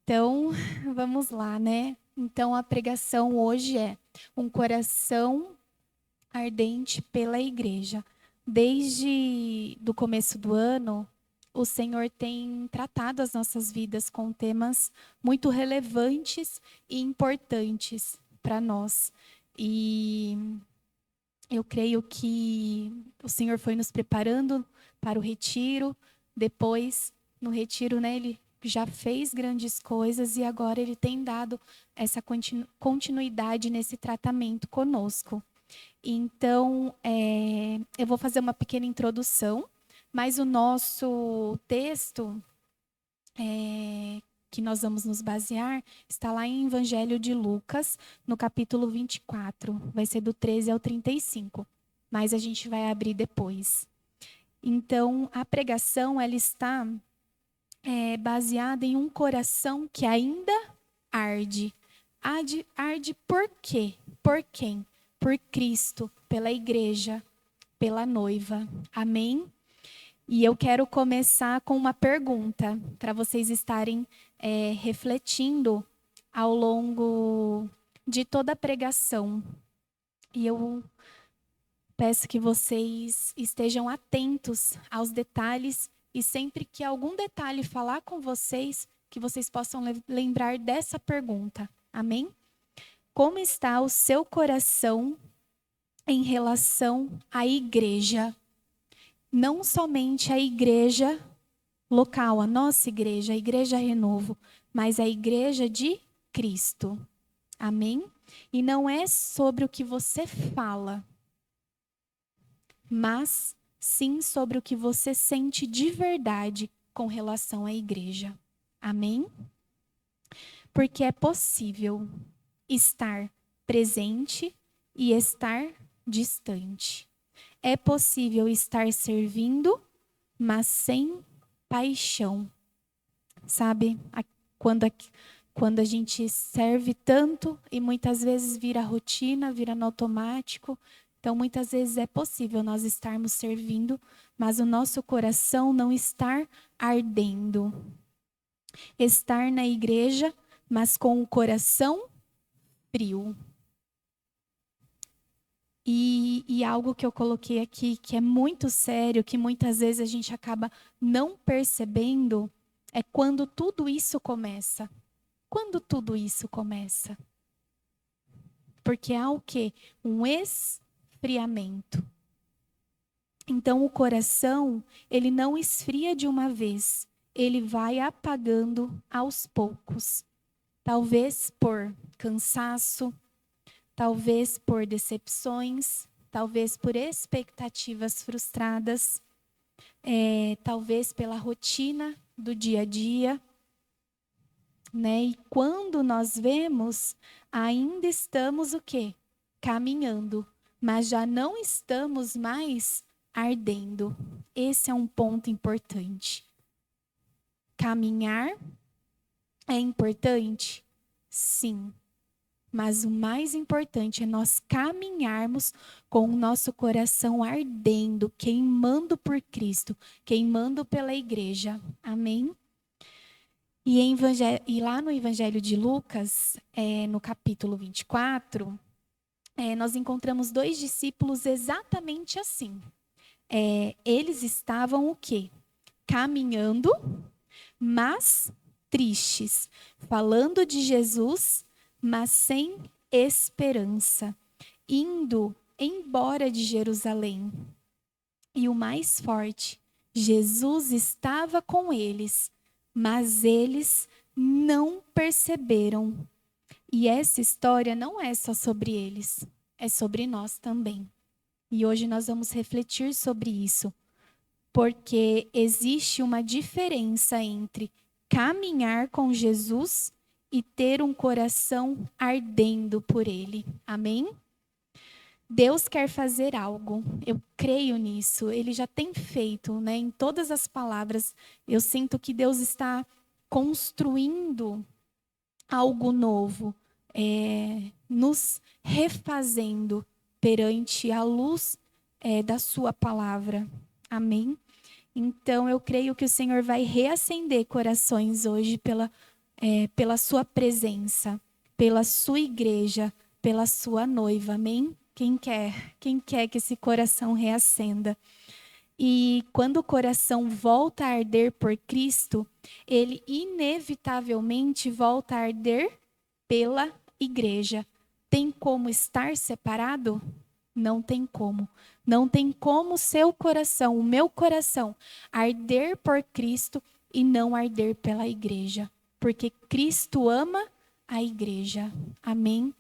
Então, vamos lá, né? Então, a pregação hoje é um coração ardente pela igreja. Desde do começo do ano, o Senhor tem tratado as nossas vidas com temas muito relevantes e importantes para nós. E eu creio que o Senhor foi nos preparando para o retiro. Depois, no retiro, né, Ele já fez grandes coisas e agora Ele tem dado essa continuidade nesse tratamento conosco. Então, eu vou fazer uma pequena introdução, mas o nosso texto que nós vamos nos basear está lá em Evangelho de Lucas, no capítulo 24. Vai ser do 13 ao 35, mas a gente vai abrir depois. Então, a pregação ela está baseada em um coração que ainda arde. Arde por quê? Por quem? Por Cristo, pela igreja, pela noiva. Amém? E eu quero começar com uma pergunta para vocês estarem refletindo ao longo de toda a pregação. E eu peço que vocês estejam atentos aos detalhes e sempre que algum detalhe falar com vocês, que vocês possam lembrar dessa pergunta. Amém? Como está o seu coração em relação à igreja? Não somente a igreja local, a nossa igreja, a Igreja Renovo, mas a igreja de Cristo. Amém? E não é sobre o que você fala, mas sim sobre o que você sente de verdade com relação à igreja. Amém? Porque é possível estar presente e estar distante. É possível estar servindo, mas sem paixão. Sabe? Quando a gente serve tanto e muitas vezes vira rotina, vira no automático. Então, muitas vezes é possível nós estarmos servindo, mas o nosso coração não estar ardendo. Estar na igreja, mas com o coração frio. E algo que eu coloquei aqui, que é muito sério, que muitas vezes a gente acaba não percebendo, é quando tudo isso começa. Quando tudo isso começa? Porque há o quê? Um esfriamento. Então, o coração, ele não esfria de uma vez. Ele vai apagando aos poucos. Talvez por cansaço, talvez por decepções, talvez por expectativas frustradas, talvez pela rotina do dia a dia, né? E quando nós vemos, ainda estamos o quê? Caminhando, mas já não estamos mais ardendo. Esse é um ponto importante. Caminhar é importante? Sim. Mas o mais importante é nós caminharmos com o nosso coração ardendo, queimando por Cristo, queimando pela igreja. Amém? E lá no Evangelho de Lucas, no capítulo 24, nós encontramos dois discípulos exatamente assim. Eles estavam o quê? Caminhando, mas tristes, falando de Jesus, mas sem esperança, indo embora de Jerusalém. E o mais forte, Jesus estava com eles, mas eles não perceberam. E essa história não é só sobre eles, é sobre nós também. E hoje nós vamos refletir sobre isso, porque existe uma diferença entre caminhar com Jesus e ter um coração ardendo por Ele. Amém? Deus quer fazer algo, eu creio nisso, Ele já tem feito, né? Em todas as palavras, eu sinto que Deus está construindo algo novo, nos refazendo perante a luz da sua palavra. Amém? Então, eu creio que o Senhor vai reacender corações hoje pela sua presença, pela sua igreja, pela sua noiva, amém? Quem quer que esse coração reacenda? E quando o coração volta a arder por Cristo, ele inevitavelmente volta a arder pela igreja. Tem como estar separado? Não tem como. Não tem como seu coração, o meu coração, arder por Cristo e não arder pela igreja. Porque Cristo ama a igreja. Amém?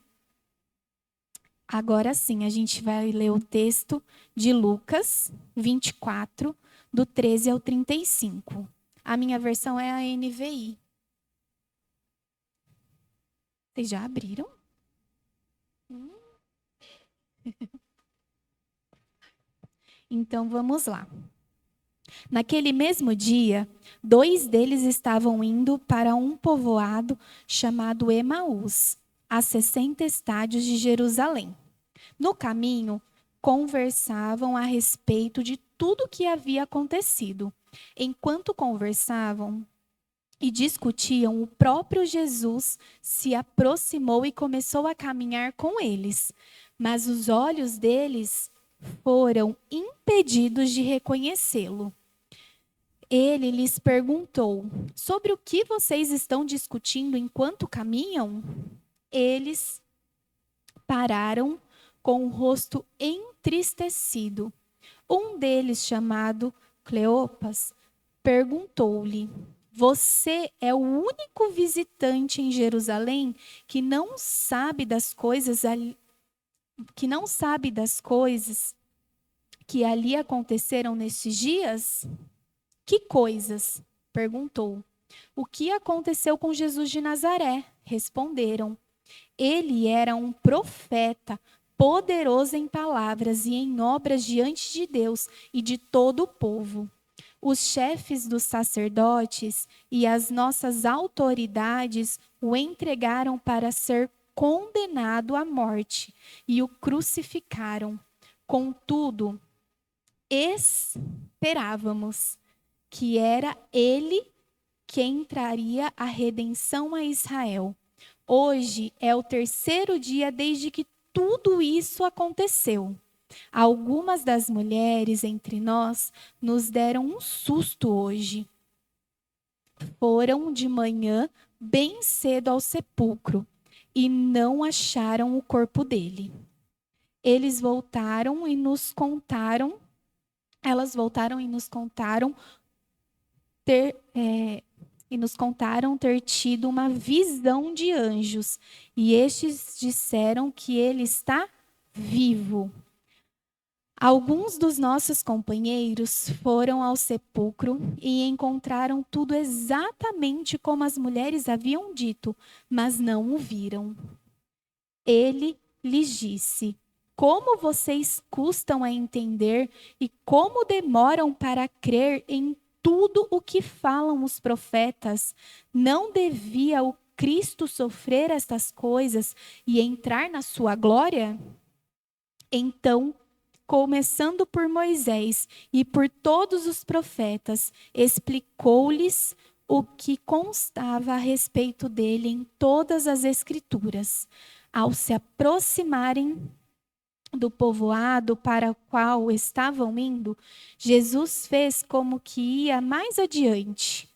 Agora sim, a gente vai ler o texto de Lucas 24, do 13 ao 35. A minha versão é a NVI. Vocês já abriram? Então vamos lá. Naquele mesmo dia, 2 deles estavam indo para um povoado chamado Emaús, a 60 estádios de Jerusalém. No caminho, conversavam a respeito de tudo o que havia acontecido. Enquanto conversavam e discutiam, o próprio Jesus se aproximou e começou a caminhar com eles. Mas os olhos deles foram impedidos de reconhecê-lo. Ele lhes perguntou: sobre o que vocês estão discutindo enquanto caminham? Eles pararam com o rosto entristecido. Um deles, chamado Cleopas, perguntou-lhe: você é o único visitante em Jerusalém que não sabe das coisas que ali aconteceram nestes dias? Que coisas? Perguntou. O que aconteceu com Jesus de Nazaré? Responderam. Ele era um profeta, poderoso em palavras e em obras diante de Deus e de todo o povo. Os chefes dos sacerdotes e as nossas autoridades o entregaram para ser condenado à morte e o crucificaram. Contudo, esperávamos que era ele quem traria a redenção a Israel. Hoje é o 3º dia desde que tudo isso aconteceu. Algumas das mulheres entre nós nos deram um susto hoje. Foram de manhã bem cedo ao sepulcro e não acharam o corpo dele. Elas voltaram e nos contaram ter tido uma visão de anjos, e estes disseram que ele está vivo. Alguns dos nossos companheiros foram ao sepulcro e encontraram tudo exatamente como as mulheres haviam dito, mas não o viram. Ele lhes disse: como vocês custam a entender e como demoram para crer em tudo o que falam os profetas? Não devia o Cristo sofrer estas coisas e entrar na sua glória? Então, começando por Moisés e por todos os profetas, explicou-lhes o que constava a respeito dele em todas as Escrituras. Ao se aproximarem do povoado para o qual estavam indo, Jesus fez como que ia mais adiante.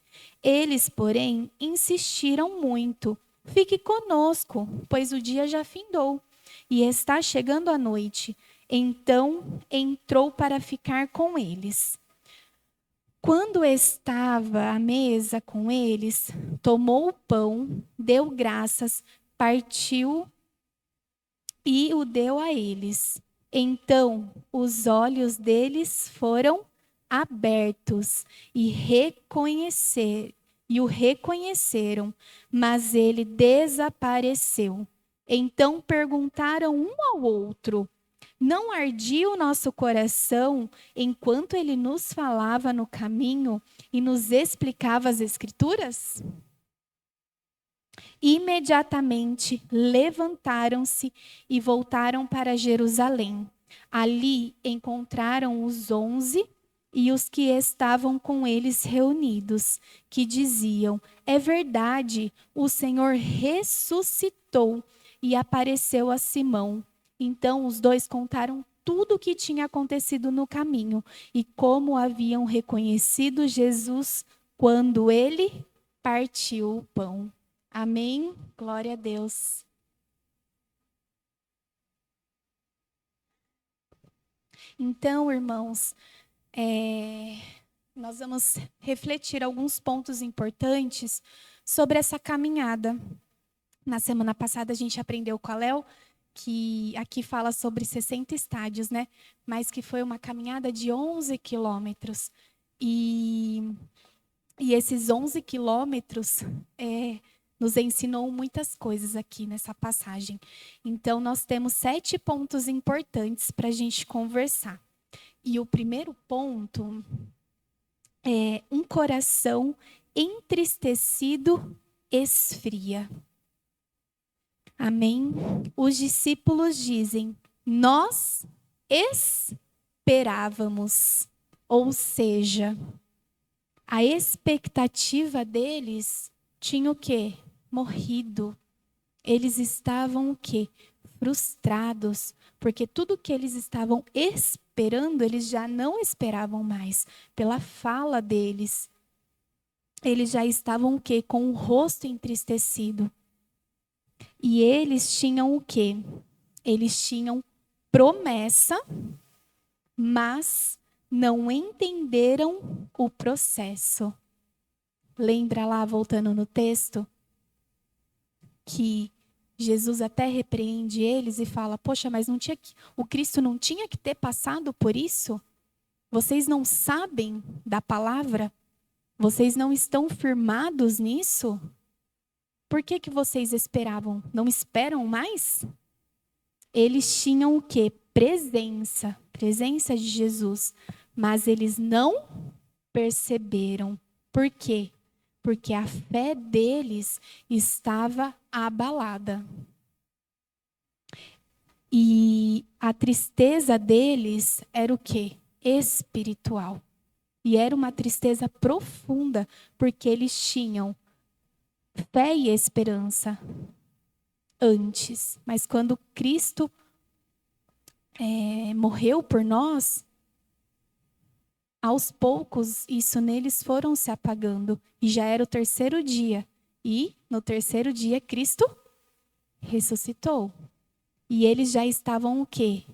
Eles, porém, insistiram muito: fique conosco, pois o dia já findou e está chegando a noite. Então entrou para ficar com eles. Quando estava à mesa com eles, tomou o pão, deu graças, partiu e o deu a eles. Então os olhos deles foram abertos e o reconheceram, mas ele desapareceu. Então perguntaram um ao outro: não ardia o nosso coração enquanto ele nos falava no caminho e nos explicava as Escrituras? Imediatamente levantaram-se e voltaram para Jerusalém. Ali encontraram os 11 e os que estavam com eles reunidos, que diziam: é verdade, o Senhor ressuscitou e apareceu a Simão. Então os dois contaram tudo o que tinha acontecido no caminho e como haviam reconhecido Jesus quando ele partiu o pão. Amém? Glória a Deus. Então, irmãos, nós vamos refletir alguns pontos importantes sobre essa caminhada. Na semana passada a gente aprendeu com a Léo, que aqui fala sobre 60 estádios, né? Mas que foi uma caminhada de 11 quilômetros. E esses 11 quilômetros nos ensinou muitas coisas aqui nessa passagem. Então, nós temos 7 pontos importantes para a gente conversar. E o primeiro ponto é: um coração entristecido esfria. Amém? Os discípulos dizem: nós esperávamos. Ou seja, a expectativa deles tinha o quê? Morrido. Eles estavam o quê? Frustrados, porque tudo que eles estavam esperando, eles já não esperavam mais. Pela fala deles, eles já estavam o quê? Com o rosto entristecido. E eles tinham o quê? Eles tinham promessa, mas não entenderam o processo. Lembra lá, voltando no texto, que Jesus até repreende eles e fala: poxa, mas o Cristo não tinha que ter passado por isso? Vocês não sabem da palavra? Vocês não estão firmados nisso? Por que vocês esperavam? Não esperam mais? Eles tinham o quê? Presença de Jesus. Mas eles não perceberam. Por quê? Porque a fé deles estava abalada. E a tristeza deles era o quê? Espiritual. E era uma tristeza profunda, porque eles tinham fé e esperança antes. Mas quando Cristo morreu por nós, aos poucos isso neles foram se apagando. E já era o terceiro dia. E no terceiro dia Cristo ressuscitou. E eles já estavam o quê?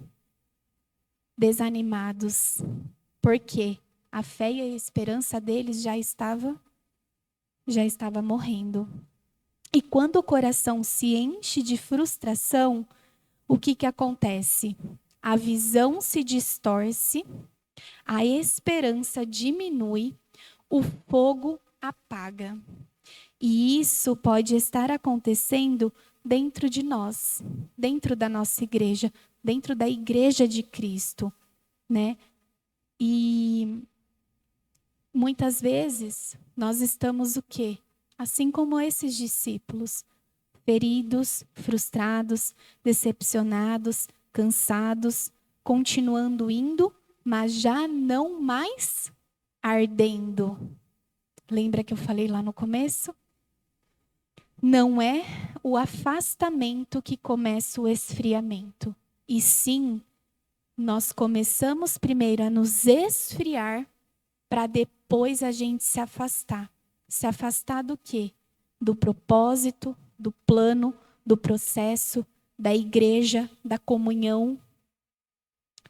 Desanimados. Por quê? A fé e a esperança deles já estava morrendo. E quando o coração se enche de frustração, o que acontece? A visão se distorce, a esperança diminui, o fogo apaga. E isso pode estar acontecendo dentro de nós, dentro da nossa igreja, dentro da igreja de Cristo, né? E muitas vezes nós estamos o quê? Assim como esses discípulos, feridos, frustrados, decepcionados, cansados, continuando indo, mas já não mais ardendo. Lembra que eu falei lá no começo? Não é o afastamento que começa o esfriamento, e sim, nós começamos primeiro a nos esfriar para depois a gente se afastar. Se afastar do quê? Do propósito, do plano, do processo, da igreja, da comunhão,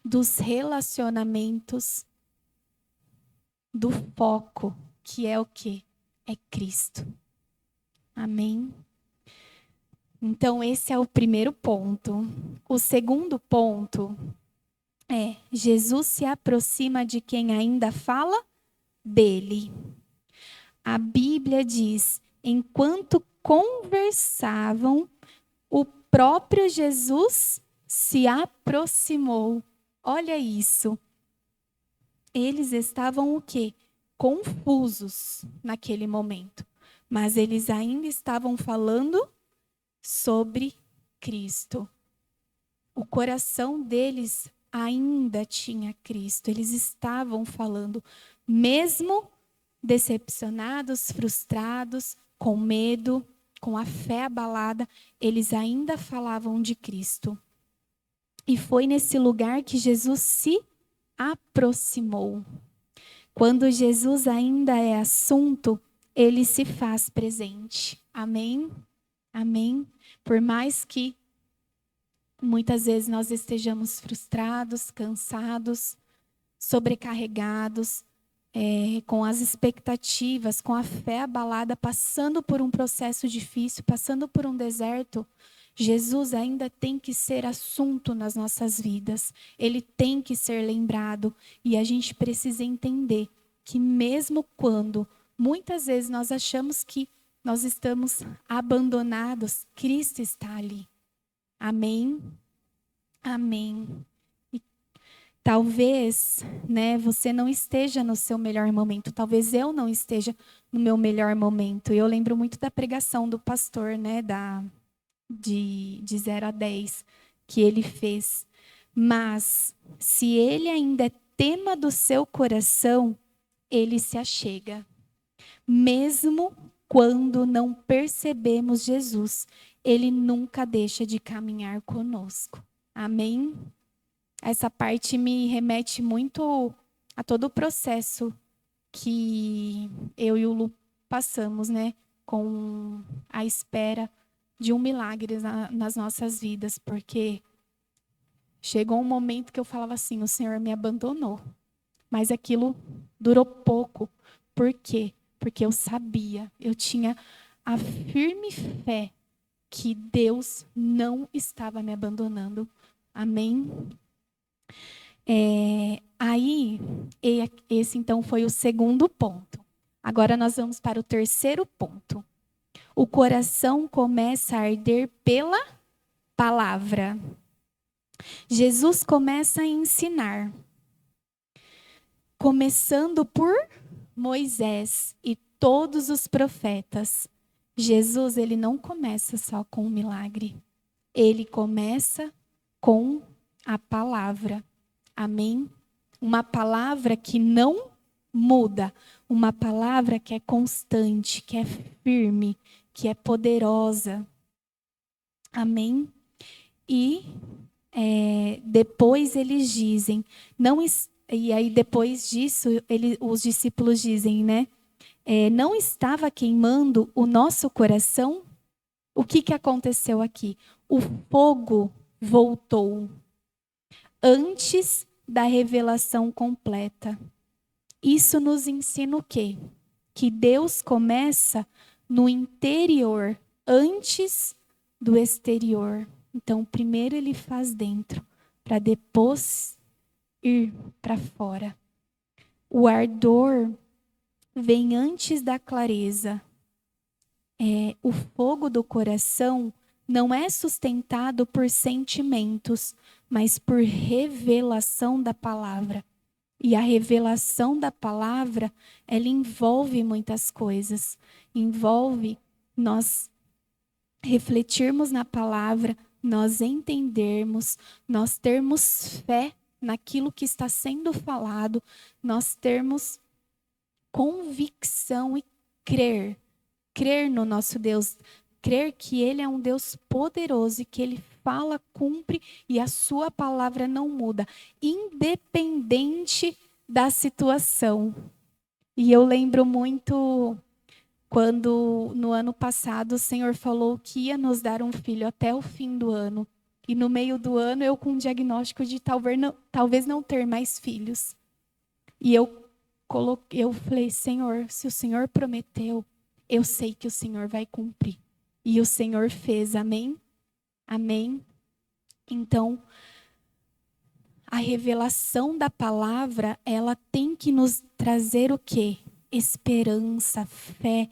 dos relacionamentos, do foco, que é o quê? É Cristo. Amém? Então, esse é o primeiro ponto. O segundo ponto é: Jesus se aproxima de quem ainda fala dele. A Bíblia diz: enquanto conversavam, o próprio Jesus se aproximou. Olha isso. Eles estavam o quê? Confusos naquele momento. Mas eles ainda estavam falando sobre Cristo. O coração deles ainda tinha Cristo. Eles estavam falando, mesmo decepcionados, frustrados, com medo, com a fé abalada, eles ainda falavam de Cristo. E foi nesse lugar que Jesus se aproximou. Quando Jesus ainda é assunto, ele se faz presente. Amém? Amém? Por mais que muitas vezes nós estejamos frustrados, cansados, sobrecarregados, com as expectativas, com a fé abalada, passando por um processo difícil, passando por um deserto, Jesus ainda tem que ser assunto nas nossas vidas. Ele tem que ser lembrado. E a gente precisa entender que mesmo quando muitas vezes nós achamos que nós estamos abandonados, Cristo está ali. Amém? Amém. E talvez, você não esteja no seu melhor momento. Talvez eu não esteja no meu melhor momento. Eu lembro muito da pregação do pastor, de 0 a 10, que ele fez. Mas, se ele ainda é tema do seu coração, ele se achega. Mesmo quando não percebemos Jesus, ele nunca deixa de caminhar conosco. Amém? Essa parte me remete muito a todo o processo que eu e o Lu passamos, com a espera de um milagre nas nossas vidas, porque chegou um momento que eu falava assim, o Senhor me abandonou. Mas aquilo durou pouco. Por quê? Porque eu sabia, eu tinha a firme fé que Deus não estava me abandonando. Amém? Aí, esse então foi o segundo ponto. Agora nós vamos para o terceiro ponto. O coração começa a arder pela palavra. Jesus começa a ensinar, começando por Moisés e todos os profetas. Jesus, ele não começa só com um milagre. Ele começa com a palavra. Amém? Uma palavra que não muda. Uma palavra que é constante, que é firme, que é poderosa. Amém? E depois eles dizem, e aí depois disso os discípulos dizem, não estava queimando o nosso coração? O que aconteceu aqui? O fogo voltou antes da revelação completa. Isso nos ensina o quê? Que Deus começa no interior antes do exterior. Então, primeiro ele faz dentro, para depois ir para fora. O ardor vem antes da clareza. O fogo do coração não é sustentado por sentimentos, mas por revelação da palavra. E a revelação da palavra, ela envolve muitas coisas. Envolve nós refletirmos na palavra, nós entendermos, nós termos fé naquilo que está sendo falado, nós termos convicção e crer no nosso Deus, crer que Ele é um Deus poderoso e que Ele fala, cumpre e a sua palavra não muda, independente da situação. E eu lembro muito quando no ano passado o Senhor falou que ia nos dar um filho até o fim do ano. E no meio do ano eu com um diagnóstico de talvez não ter mais filhos. E eu falei, Senhor, se o Senhor prometeu, eu sei que o Senhor vai cumprir. E o Senhor fez, amém? Amém? Então, a revelação da palavra, ela tem que nos trazer o quê? Esperança, fé,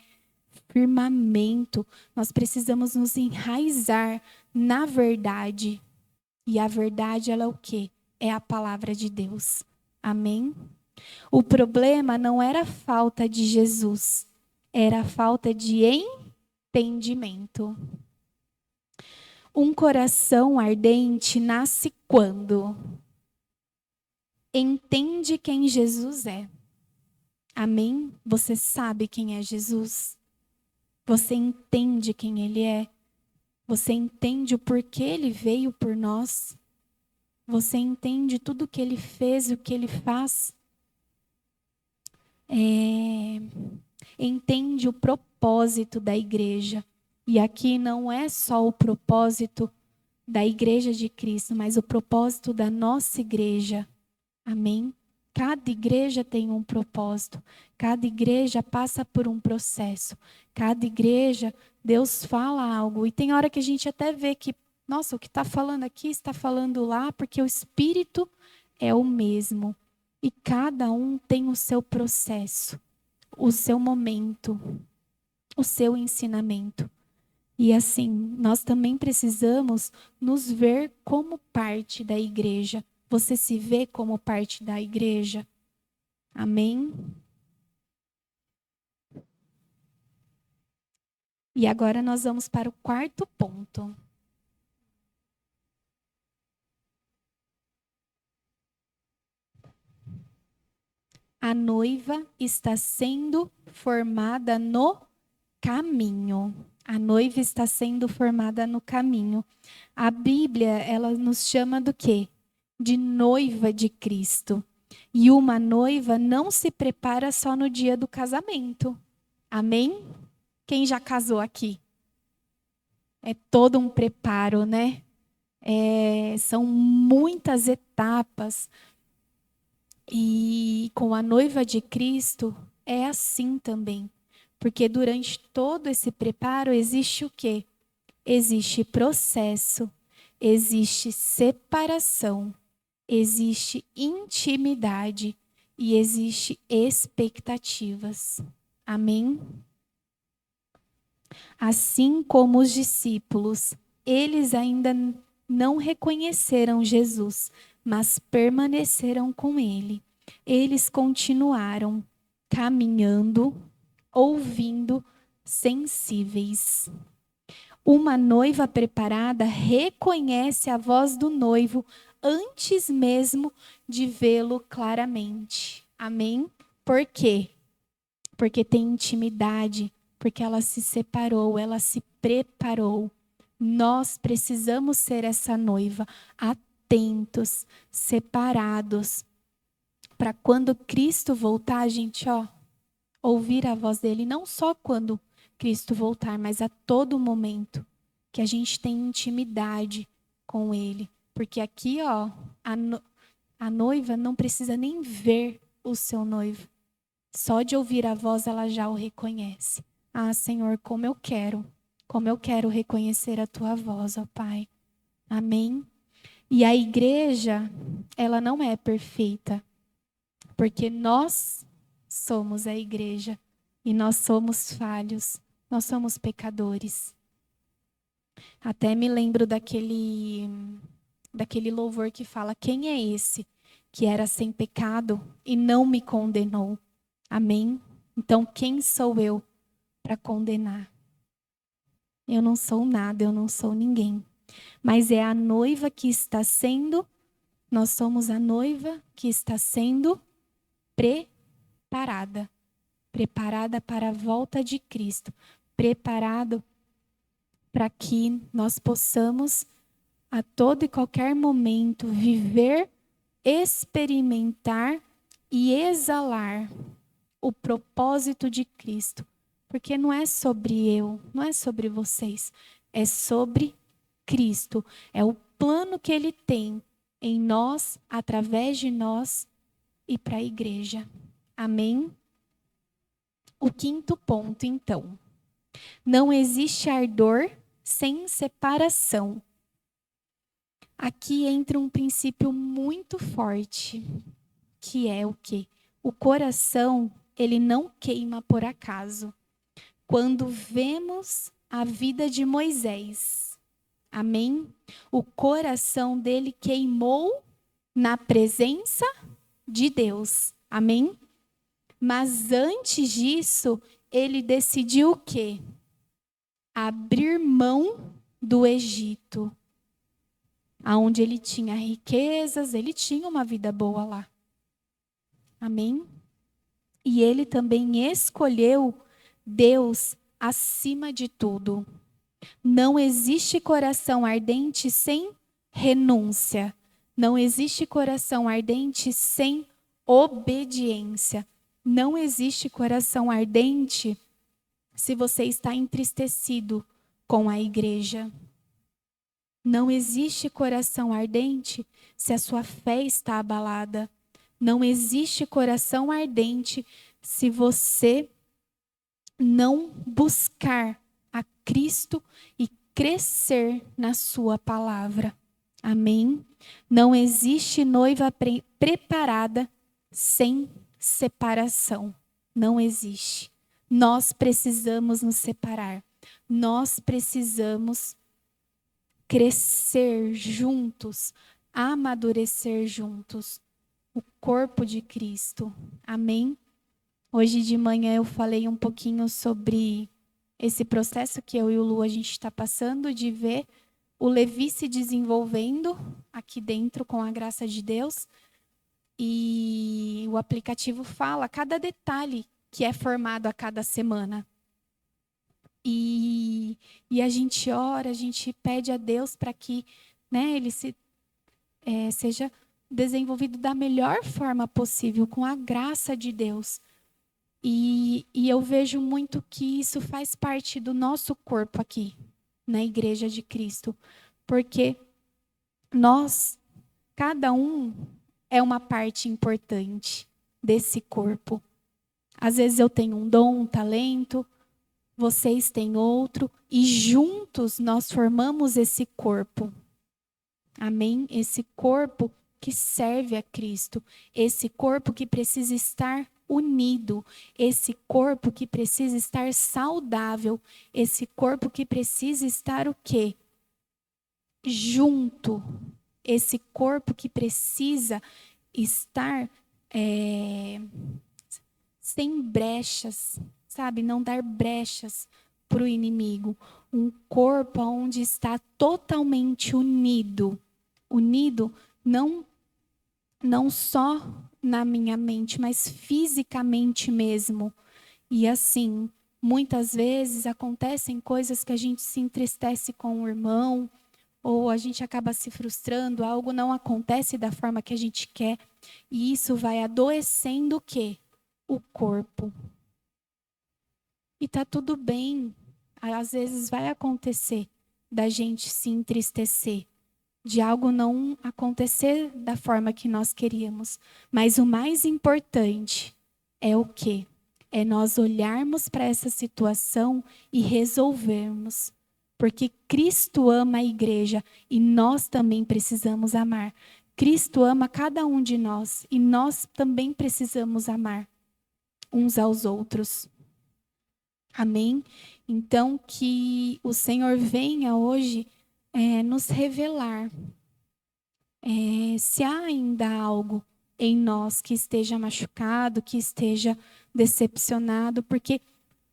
firmamento. Nós precisamos nos enraizar na verdade. E a verdade, ela é o quê? É a palavra de Deus. Amém? O problema não era a falta de Jesus, era a falta de entendimento. Um coração ardente nasce quando? entende quem Jesus é. Amém? Você sabe quem é Jesus? Você entende quem Ele é? Você entende o porquê Ele veio por nós? Você entende tudo o que Ele fez e o que Ele faz? Entende o propósito da igreja. E aqui não é só o propósito da igreja de Cristo, mas o propósito da nossa igreja. Amém? Cada igreja tem um propósito. Cada igreja passa por um processo. Cada igreja, Deus fala algo. E tem hora que a gente até vê que, nossa, o que está falando aqui está falando lá, porque o Espírito é o mesmo. E cada um tem o seu processo, o seu momento, o seu ensinamento. E assim, nós também precisamos nos ver como parte da igreja. Você se vê como parte da igreja? Amém? E agora nós vamos para o quarto ponto. A noiva está sendo formada no caminho. A noiva está sendo formada no caminho. A Bíblia, ela nos chama do quê? De noiva de Cristo. E uma noiva não se prepara só no dia do casamento. Amém? Quem já casou aqui? É todo um preparo, né? São muitas etapas. E com a noiva de Cristo é assim também. Porque durante todo esse preparo existe o quê? Existe processo, existe separação, existe intimidade e existe expectativas. Amém? Assim como os discípulos, eles ainda não reconheceram Jesus, mas permaneceram com ele. Eles continuaram caminhando, ouvindo, sensíveis. Uma noiva preparada reconhece a voz do noivo antes mesmo de vê-lo claramente. Amém? Por quê? Porque tem intimidade, porque ela se separou, ela se preparou. Nós precisamos ser essa noiva, atentos, separados, para quando Cristo voltar, a gente, ouvir a voz dele, não só quando Cristo voltar, mas a todo momento que a gente tem intimidade com ele. Porque aqui, a noiva não precisa nem ver o seu noivo. Só de ouvir a voz, ela já o reconhece. Ah, Senhor, como eu quero reconhecer a tua voz, ó Pai. Amém? E a igreja, ela não é perfeita, porque nós somos a igreja e nós somos falhos, nós somos pecadores. Até me lembro daquele louvor que fala: quem é esse que era sem pecado e não me condenou? Amém? Então, quem sou eu para condenar? Eu não sou nada, eu não sou ninguém. Mas é a noiva que está sendo, nós somos a noiva que está sendo preparada. Preparada para a volta de Cristo. Preparado para que nós possamos, a todo e qualquer momento, viver, experimentar e exalar o propósito de Cristo. Porque não é sobre eu, não é sobre vocês, é sobre Cristo. É o plano que Ele tem em nós, através de nós e para a igreja. Amém? O quinto ponto, então. Não existe ardor sem separação. Aqui entra um princípio muito forte, que é o quê? O coração, ele não queima por acaso. Quando vemos a vida de Moisés, amém? O coração dele queimou na presença de Deus, amém? Mas antes disso, ele decidiu o quê? Abrir mão do Egito, aonde ele tinha riquezas, ele tinha uma vida boa lá. Amém? E ele também escolheu Deus acima de tudo. Não existe coração ardente sem renúncia. Não existe coração ardente sem obediência. Não existe coração ardente se você está entristecido com a igreja. Não existe coração ardente se a sua fé está abalada. Não existe coração ardente se você não buscar a Cristo e crescer na sua palavra. Amém? Não existe noiva preparada sem separação. Não existe. Nós precisamos nos separar. Nós precisamos crescer juntos, amadurecer juntos. O corpo de Cristo. Amém? Hoje de manhã eu falei um pouquinho sobre esse processo que eu e o Lu a gente está passando de ver o Levi se desenvolvendo aqui dentro com a graça de Deus. E o aplicativo fala cada detalhe que é formado a cada semana. E a gente ora, a gente pede a Deus para que, né, ele seja desenvolvido da melhor forma possível, com a graça de Deus. E eu vejo muito que isso faz parte do nosso corpo aqui, na Igreja de Cristo. Porque nós, cada um, é uma parte importante desse corpo. Às vezes eu tenho um dom, um talento, vocês têm outro, e juntos nós formamos esse corpo. Amém? Esse corpo que serve a Cristo, esse corpo que precisa estar unido, esse corpo que precisa estar saudável, esse corpo que precisa estar o quê? Junto. Esse corpo que precisa estar sem brechas, sabe? Não dar brechas para o inimigo. Um corpo onde está totalmente unido. Unido não só na minha mente, mas fisicamente mesmo. E assim, muitas vezes acontecem coisas que a gente se entristece com o irmão, ou a gente acaba se frustrando, algo não acontece da forma que a gente quer, e isso vai adoecendo o quê? O corpo. E tá tudo bem. Às vezes vai acontecer da gente se entristecer, de algo não acontecer da forma que nós queríamos. Mas o mais importante é o quê? É nós olharmos para essa situação e resolvermos. Porque Cristo ama a igreja e nós também precisamos amar. Cristo ama cada um de nós e nós também precisamos amar uns aos outros. Amém? Então, que o Senhor venha hoje nos revelar se há ainda algo em nós que esteja machucado, que esteja decepcionado, porque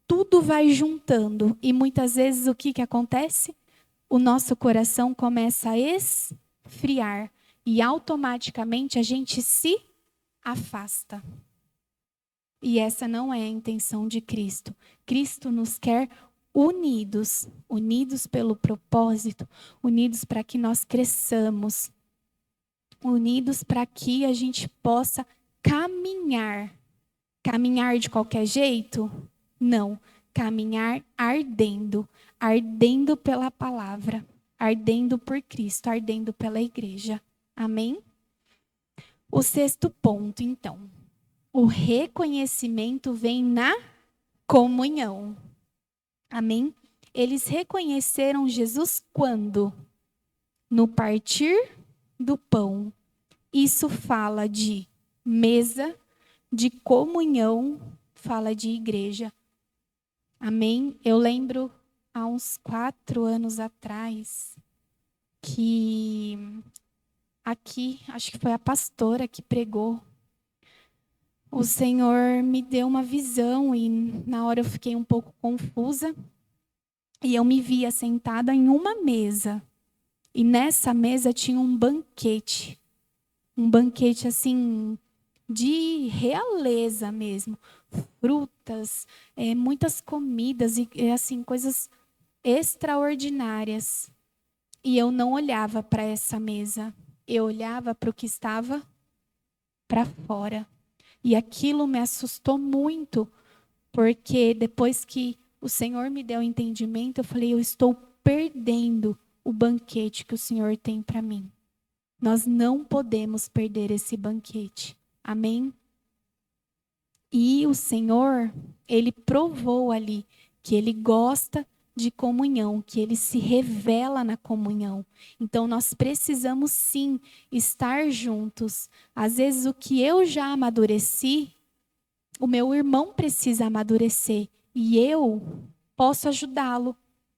tudo vai juntando e muitas vezes o que acontece? O nosso coração começa a esfriar e automaticamente a gente se afasta. E essa não é a intenção de Cristo. Cristo nos quer unidos, unidos pelo propósito, unidos para que nós cresçamos, unidos para que a gente possa caminhar. Caminhar de qualquer jeito? Não. Caminhar ardendo. Ardendo pela palavra. Ardendo por Cristo. Ardendo pela igreja. Amém? O 6º ponto, então. O reconhecimento vem na comunhão. Amém? Eles reconheceram Jesus quando? No partir do pão. Isso fala de mesa, de comunhão, fala de igreja. Amém? Eu lembro há uns 4 anos atrás que aqui, acho que foi a pastora que pregou. O Senhor me deu uma visão e na hora eu fiquei um pouco confusa. E eu me via sentada em uma mesa. E nessa mesa tinha um banquete. Um banquete assim, de realeza mesmo. Frutas, muitas comidas e assim, coisas extraordinárias. E eu não olhava para essa mesa. Eu olhava para o que estava para fora. E aquilo me assustou muito, porque depois que o Senhor me deu entendimento, eu falei, eu estou perdendo o banquete que o Senhor tem para mim. Nós não podemos perder esse banquete. Amém? E o Senhor, Ele provou ali que Ele gosta de comunhão, que Ele se revela na comunhão. Então, nós precisamos sim estar juntos. Às vezes, o que eu já amadureci, o meu irmão precisa amadurecer. E eu posso ajudá-lo.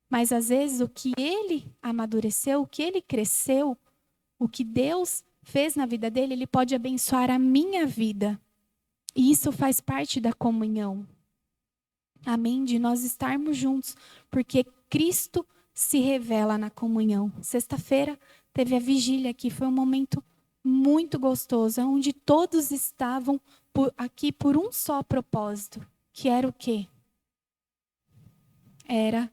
Mas, às vezes, o que ele amadureceu, o que ele cresceu, o que Deus fez na vida dele, ele pode abençoar a minha vida. E isso faz parte da comunhão. Amém? De nós estarmos juntos, porque Cristo se revela na comunhão. Sexta-feira teve a vigília aqui, foi um momento muito gostoso, onde todos estavam aqui por um só propósito, que era o quê? Era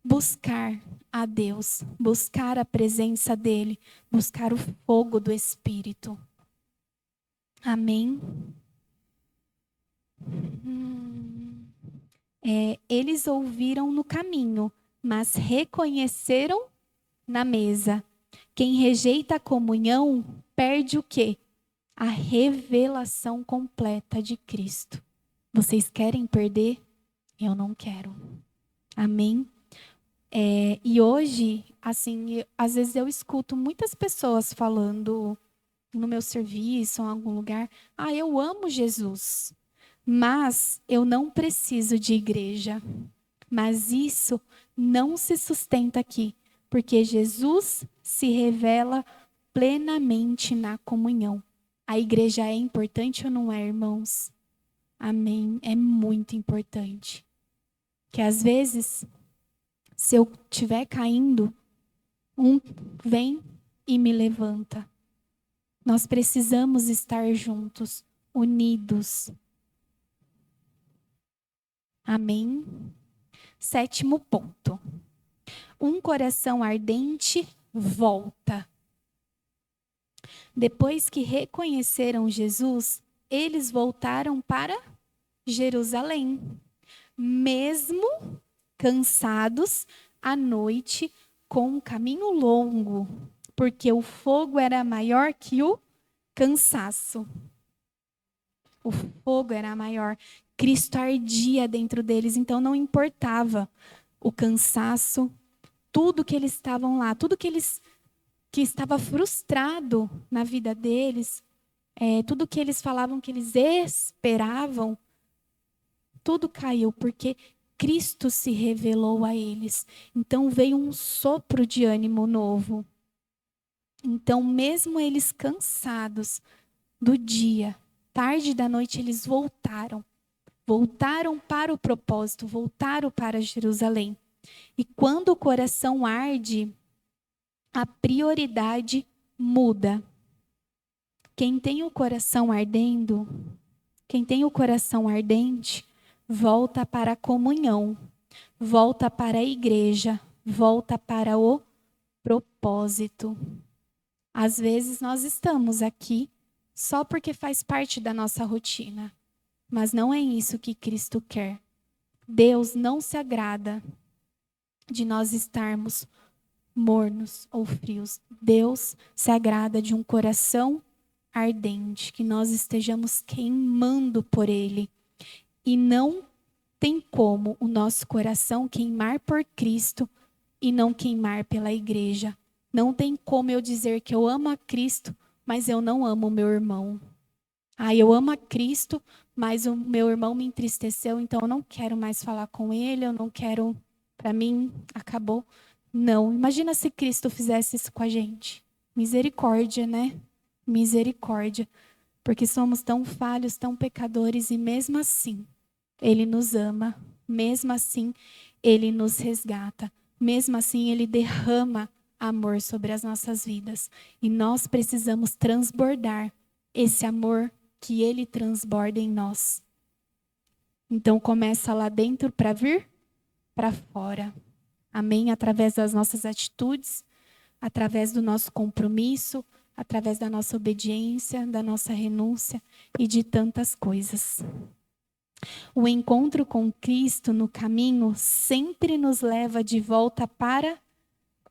buscar a Deus, buscar a presença dEle, buscar o fogo do Espírito. Amém? Eles ouviram no caminho, mas reconheceram na mesa. Quem rejeita a comunhão perde o quê? A revelação completa de Cristo. Vocês querem perder? Eu não quero. Amém? E hoje, assim, às vezes eu escuto muitas pessoas falando no meu serviço, em algum lugar, eu amo Jesus, mas eu não preciso de igreja. Mas isso não se sustenta aqui, porque Jesus se revela plenamente na comunhão. A igreja é importante ou não é, irmãos? Amém. É muito importante. Que às vezes, se eu estiver caindo, um vem e me levanta. Nós precisamos estar juntos, unidos. Amém? 7º ponto. Um coração ardente volta. Depois que reconheceram Jesus, eles voltaram para Jerusalém. Mesmo cansados à noite, com um caminho longo, porque o fogo era maior que o cansaço. O fogo era maior. Cristo ardia dentro deles, então não importava o cansaço, tudo que eles estavam lá, tudo que estava frustrado na vida deles, tudo que eles falavam que eles esperavam, tudo caiu, porque Cristo se revelou a eles. Então veio um sopro de ânimo novo. Então, mesmo eles cansados do dia, tarde da noite, eles voltaram. Voltaram para o propósito, voltaram para Jerusalém. E quando o coração arde, a prioridade muda. Quem tem o coração ardendo, quem tem o coração ardente, volta para a comunhão, volta para a igreja, volta para o propósito. Às vezes nós estamos aqui só porque faz parte da nossa rotina, mas não é isso que Cristo quer. Deus não se agrada de nós estarmos mornos ou frios. Deus se agrada de um coração ardente, que nós estejamos queimando por Ele. E não tem como o nosso coração queimar por Cristo e não queimar pela igreja. Não tem como eu dizer que eu amo a Cristo, mas eu não amo o meu irmão. Eu amo a Cristo, mas o meu irmão me entristeceu, então eu não quero mais falar com ele, eu não quero, para mim, acabou. Não, imagina se Cristo fizesse isso com a gente. Misericórdia, né? Misericórdia. Porque somos tão falhos, tão pecadores, e mesmo assim, Ele nos ama. Mesmo assim, Ele nos resgata. Mesmo assim, Ele derrama amor sobre as nossas vidas. E nós precisamos transbordar esse amor que ele transborda em nós. Então começa lá dentro para vir para fora. Amém? Através das nossas atitudes, através do nosso compromisso, através da nossa obediência, da nossa renúncia e de tantas coisas. O encontro com Cristo no caminho sempre nos leva de volta para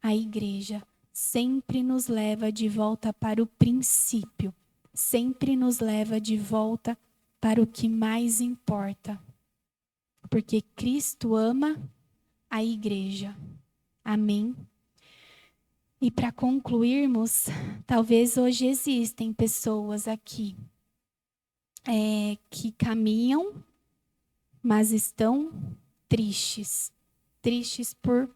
a igreja, sempre nos leva de volta para o princípio, sempre nos leva de volta para o que mais importa. Porque Cristo ama a igreja. Amém? E para concluirmos, talvez hoje existem pessoas aqui que caminham, mas estão tristes. Tristes por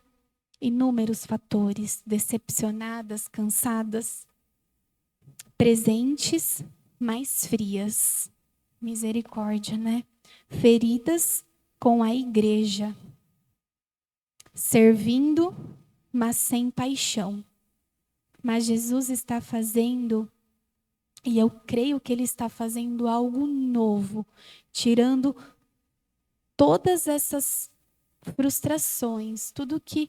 inúmeros fatores, decepcionadas, cansadas, presentes, mas frias. Misericórdia, né? Feridas com a igreja. Servindo, mas sem paixão. Mas Jesus está fazendo, e eu creio que Ele está fazendo algo novo, tirando todas essas frustrações, tudo que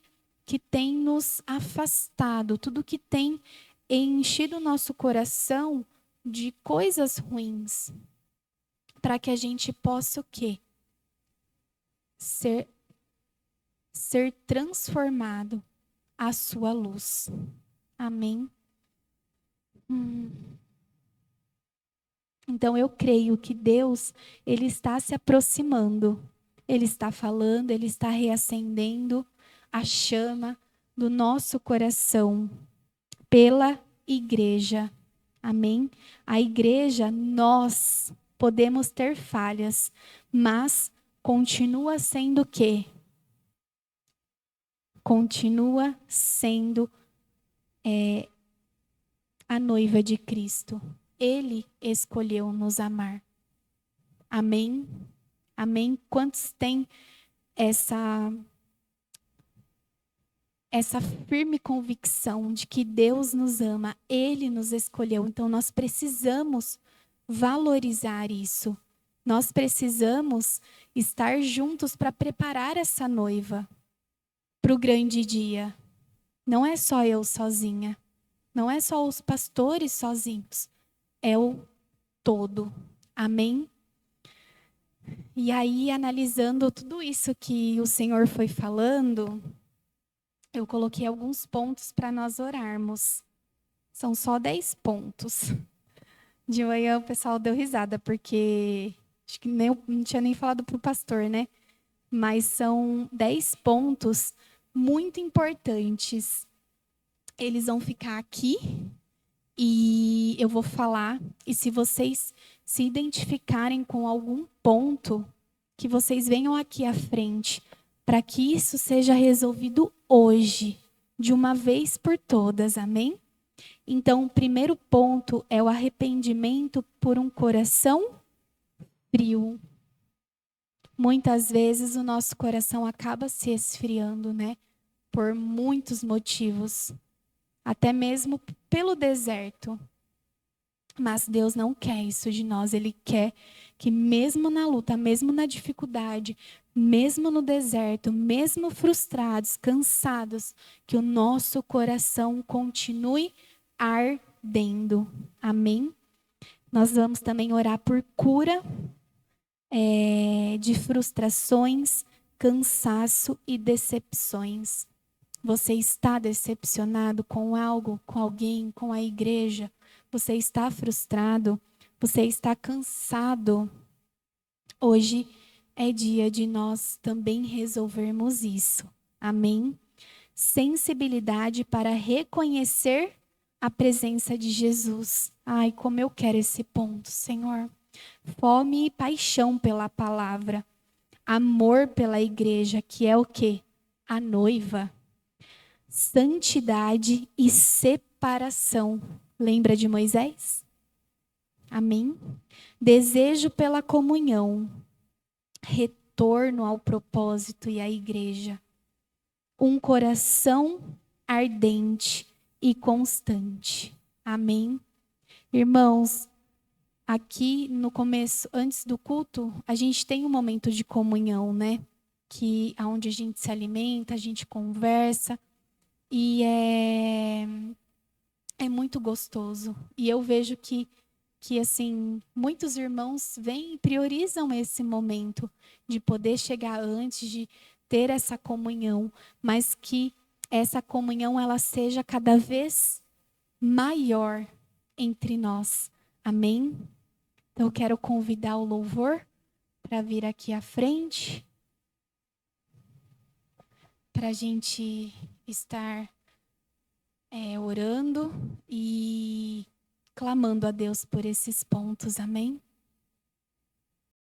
tem nos afastado, tudo que tem enchido o nosso coração de coisas ruins, para que a gente possa o quê? Ser transformado à sua luz. Amém? Então eu creio que Deus, Ele está se aproximando. Ele está falando, Ele está reacendendo a chama do nosso coração pela igreja. Amém? A igreja, nós podemos ter falhas, mas continua sendo o quê? Continua sendo a noiva de Cristo. Ele escolheu nos amar. Amém? Amém? Quantos têm essa firme convicção de que Deus nos ama, Ele nos escolheu. Então nós precisamos valorizar isso. Nós precisamos estar juntos para preparar essa noiva para o grande dia. Não é só eu sozinha. Não é só os pastores sozinhos. É o todo. Amém? E aí, analisando tudo isso que o Senhor foi falando, eu coloquei alguns pontos para nós orarmos. São só 10 pontos. De manhã o pessoal deu risada, porque acho que não tinha nem falado para o pastor, né? Mas são 10 pontos muito importantes. Eles vão ficar aqui e eu vou falar. E se vocês se identificarem com algum ponto, que vocês venham aqui à frente, para que isso seja resolvido hoje, de uma vez por todas, amém? Então, o primeiro ponto é o arrependimento por um coração frio. Muitas vezes o nosso coração acaba se esfriando, né? Por muitos motivos. Até mesmo pelo deserto. Mas Deus não quer isso de nós. Ele quer que mesmo na luta, mesmo na dificuldade, mesmo no deserto, mesmo frustrados, cansados, que o nosso coração continue ardendo. Amém? Nós vamos também orar por cura de frustrações, cansaço e decepções. Você está decepcionado com algo, com alguém, com a igreja? Você está frustrado? Você está cansado? Hoje é dia de nós também resolvermos isso. Amém? Sensibilidade para reconhecer a presença de Jesus. Ai, como eu quero esse ponto, Senhor. Fome e paixão pela palavra. Amor pela igreja, que é o quê? A noiva. Santidade e separação. Lembra de Moisés? Amém? Desejo pela comunhão. Retorno ao propósito e à igreja. Um coração ardente e constante. Amém? Irmãos, aqui no começo, antes do culto, a gente tem um momento de comunhão, né? Que onde a gente se alimenta, a gente conversa e é muito gostoso. E eu vejo que assim, muitos irmãos vêm e priorizam esse momento de poder chegar antes, de ter essa comunhão, mas que essa comunhão ela seja cada vez maior entre nós. Amém? Então eu quero convidar o louvor para vir aqui à frente, para a gente estar orando e clamando a Deus por esses pontos. Amém?